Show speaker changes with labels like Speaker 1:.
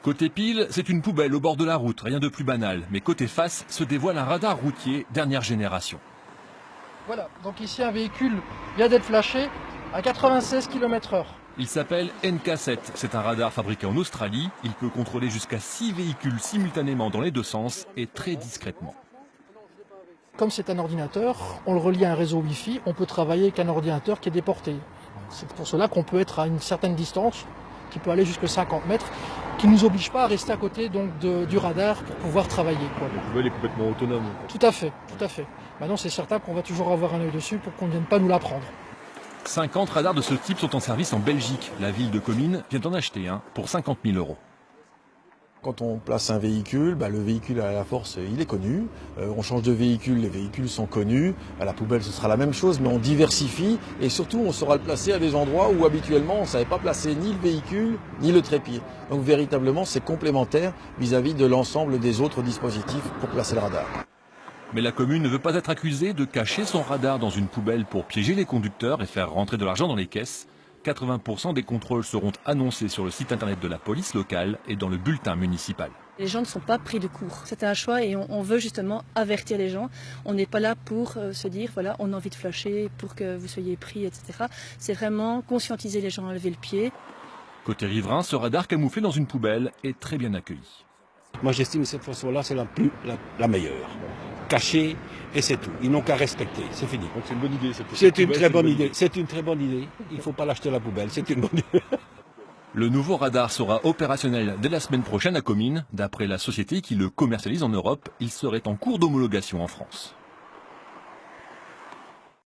Speaker 1: Côté pile, c'est une poubelle au bord de la route, rien de plus banal. Mais côté face, se dévoile un radar routier dernière génération.
Speaker 2: Voilà, donc ici un véhicule vient d'être flashé à 96 km/h.
Speaker 1: Il s'appelle NK7, c'est un radar fabriqué en Australie. Il peut contrôler jusqu'à 6 véhicules simultanément dans les deux sens et très discrètement.
Speaker 2: Comme c'est un ordinateur, on le relie à un réseau Wi-Fi, on peut travailler avec un ordinateur qui est déporté. C'est pour cela qu'on peut être à une certaine distance, qui peut aller jusqu'à 50 mètres, qui ne nous oblige pas à rester à côté donc, du radar pour pouvoir travailler. Quoi.
Speaker 3: La poubelle est complètement autonome.
Speaker 2: Tout à fait, tout à fait. Maintenant c'est certain qu'on va toujours avoir un œil dessus pour qu'on ne vienne pas nous la prendre.
Speaker 1: 50 radars de ce type sont en service en Belgique. La ville de Comines vient d'en acheter un pour 50 000 €.
Speaker 4: Quand on place un véhicule, le véhicule à la force, il est connu. On change de véhicule, les véhicules sont connus. À la poubelle, ce sera la même chose, mais on diversifie. Et surtout, on saura le placer à des endroits où habituellement, on ne savait pas placer ni le véhicule, ni le trépied. Donc véritablement, c'est complémentaire vis-à-vis de l'ensemble des autres dispositifs pour placer le radar.
Speaker 1: Mais la commune ne veut pas être accusée de cacher son radar dans une poubelle pour piéger les conducteurs et faire rentrer de l'argent dans les caisses. 80% des contrôles seront annoncés sur le site internet de la police locale et dans le bulletin municipal.
Speaker 5: Les gens ne sont pas pris de court. C'est un choix et on veut justement avertir les gens. On n'est pas là pour se dire, voilà, on a envie de flasher pour que vous soyez pris, etc. C'est vraiment conscientiser les gens à lever le pied.
Speaker 1: Côté riverain, ce radar camouflé dans une poubelle est très bien accueilli.
Speaker 6: Moi j'estime que cette façon-là, c'est la meilleure. Caché et c'est tout. Ils n'ont qu'à respecter, c'est fini.
Speaker 3: Donc c'est une bonne idée.
Speaker 6: C'est une très bonne idée. C'est une très bonne idée. Il ne faut pas l'acheter à la poubelle, c'est une bonne idée.
Speaker 1: Le nouveau radar sera opérationnel dès la semaine prochaine à Comines. D'après la société qui le commercialise en Europe, il serait en cours d'homologation en France.